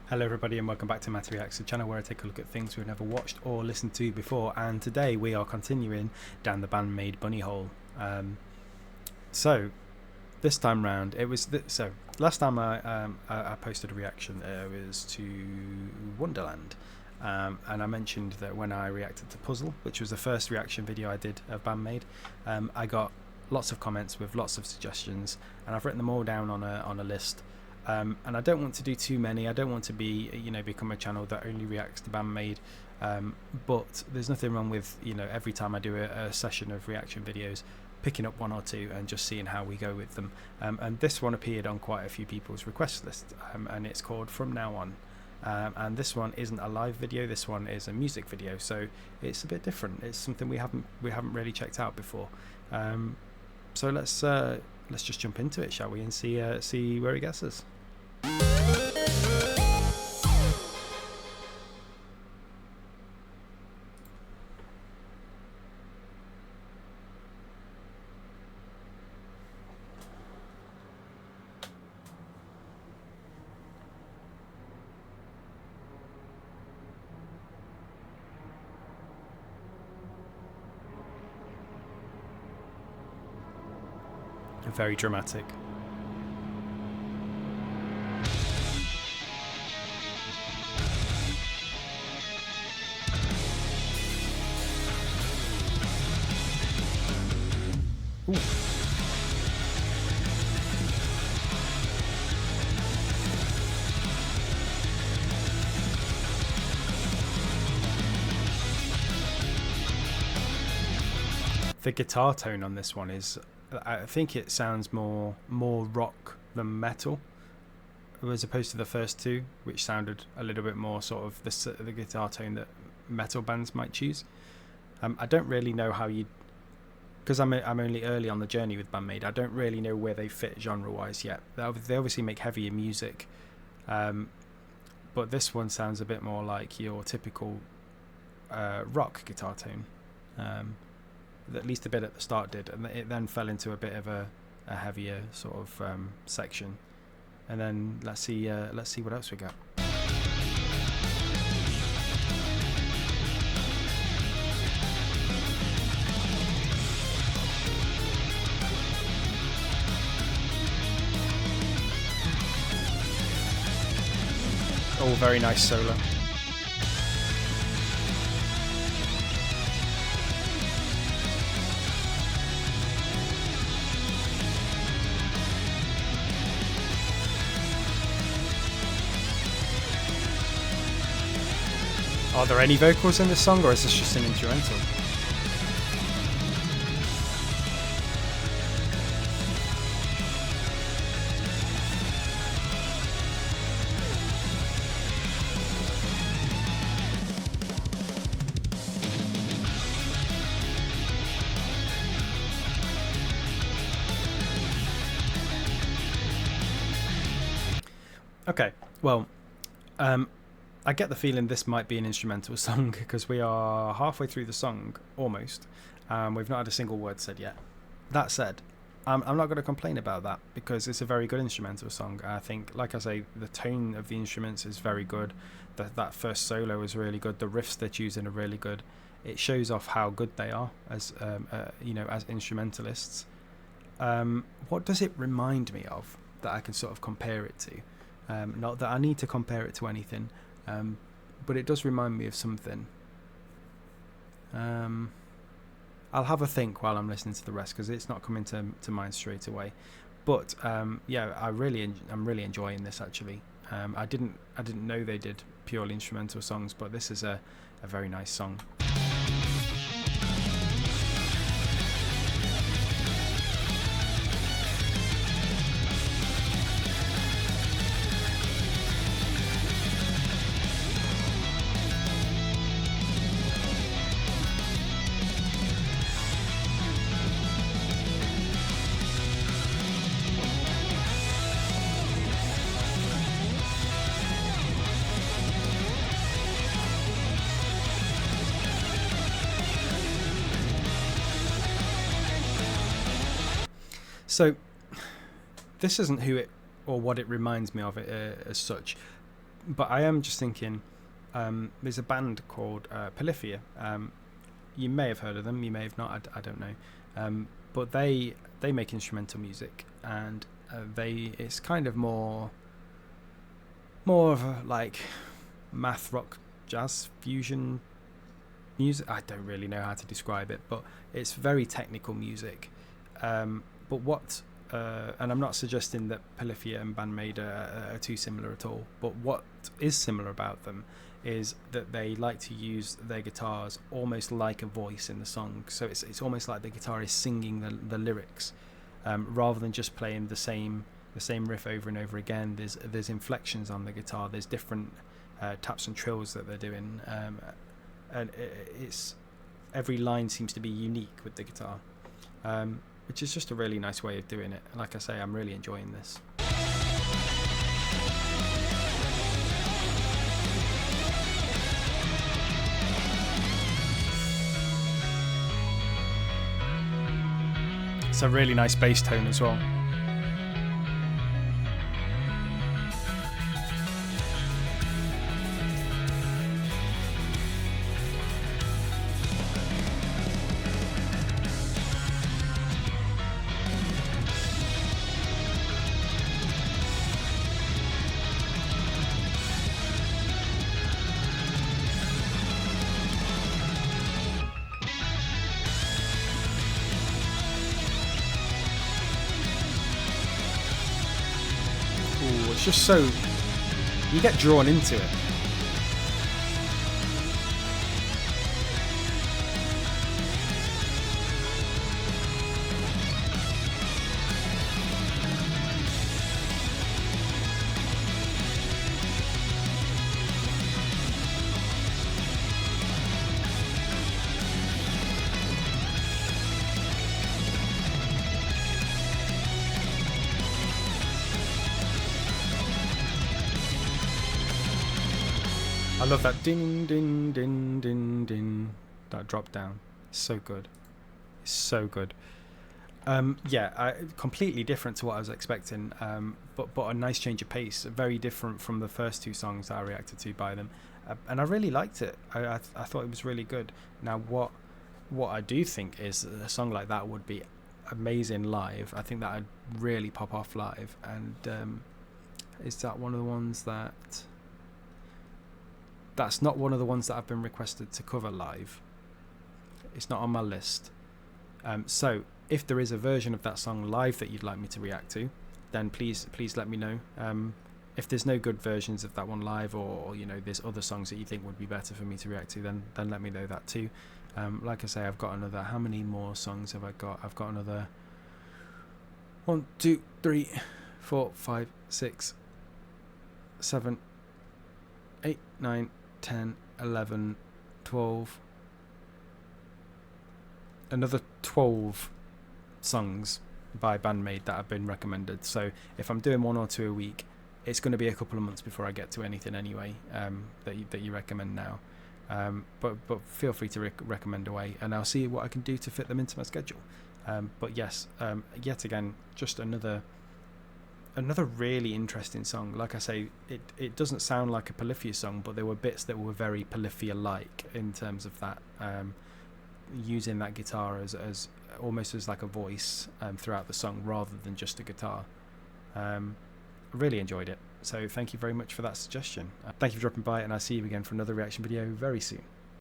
Hello everybody and welcome back to Matty Reacts, the channel where I take a look at things we've never watched or listened to before, and today we are continuing down the Band-Maid bunny hole. So this time round it was last time I posted a reaction, it was to Wonderland, and I mentioned that when I reacted to Puzzle, which was the first reaction video I did of Band-Maid, I got lots of comments with lots of suggestions, and I've written them all down on a list. And I don't want to do too many. I don't want to become a channel that only reacts to Band-Maid. But there's nothing wrong with, every time I do a session of reaction videos, picking up one or two and just seeing how we go with them. And this one appeared on quite a few people's request list, and it's called From Now On. And this one isn't a live video. This one is a music video, so it's a bit different. It's something we haven't really checked out before. So let's just jump into it, shall we, and see where it gets us. Very dramatic. Ooh. The guitar tone on this one is, I think it sounds more rock than metal, as opposed to the first two, which sounded a little bit more sort of the guitar tone that metal bands might choose. I don't really know how you, because I'm only early on the journey with Band-Maid, I don't really know where they fit genre-wise yet. They obviously make heavier music, but this one sounds a bit more like your typical rock guitar tone. At least a bit at the start did, and it then fell into a bit of a heavier sort of section. And then let's see what else we got. Oh, very nice solo. Are there any vocals in this song, or is this just an instrumental? Okay, well, I get the feeling this might be an instrumental song because we are halfway through the song, almost. We've not had a single word said yet. That said, I'm not going to complain about that because it's a very good instrumental song. I think, like I say, the tone of the instruments is very good. That first solo is really good. The riffs they're choosing are really good. It shows off how good they are as as instrumentalists. What does it remind me of that I can sort of compare it to? Not that I need to compare it to anything. But it does remind me of something. I'll have a think while I'm listening to the rest because it's not coming to mind straight away. But yeah, I'm really enjoying this actually. I didn't know they did purely instrumental songs, but this is a very nice song. So this isn't who it or what it reminds me of as such. But I am just thinking, there's a band called Polyphia. You may have heard of them, you may have not. I don't know. But they make instrumental music, and it's kind of more of a like math rock jazz fusion music. I don't really know how to describe it, but it's very technical music. But what and I'm not suggesting that Polyphia and Band-Maid are too similar at all, but what is similar about them is that they like to use their guitars almost like a voice in the song. So it's almost like the guitar is singing the lyrics, rather than just playing the same riff over and over again. There's inflections on the guitar. There's different taps and trills that they're doing, and it's every line seems to be unique with the guitar, which is just a really nice way of doing it. And like I say, I'm really enjoying this. It's a really nice bass tone as well. It's just so you get drawn into it. I love that ding, ding, ding, ding, ding. That drop down. It's so good. It's so good. Completely different to what I was expecting. But a nice change of pace. Very different from the first two songs that I reacted to by them. And I really liked it. I thought it was really good. Now, what I do think is that a song like that would be amazing live. I think that would really pop off live. And is that one of the ones that... That's not one of the ones that I've been requested to cover live. It's not on my list. So if there is a version of that song live that you'd like me to react to, then please let me know. If there's no good versions of that one live, or there's other songs that you think would be better for me to react to, then let me know that too. Like I say, I've got another... How many more songs have I got? I've got another 1, 2, 3, 4, 5, 6, 7, 8, 9, 10, 11, 12, another 12 songs by Band-Maid that have been recommended. So if I'm doing 1 or 2 a week, it's going to be a couple of months before I get to anything anyway, that you recommend now. But feel free to recommend away, and I'll see what I can do to fit them into my schedule. But yes, yet again, just another really interesting song. Like I say, it doesn't sound like a Polyphia song, but there were bits that were very Polyphia-like in terms of that, using that guitar as almost as like a voice throughout the song rather than just a guitar. Really enjoyed it. So thank you very much for that suggestion. Thank you for dropping by, and I'll see you again for another reaction video very soon.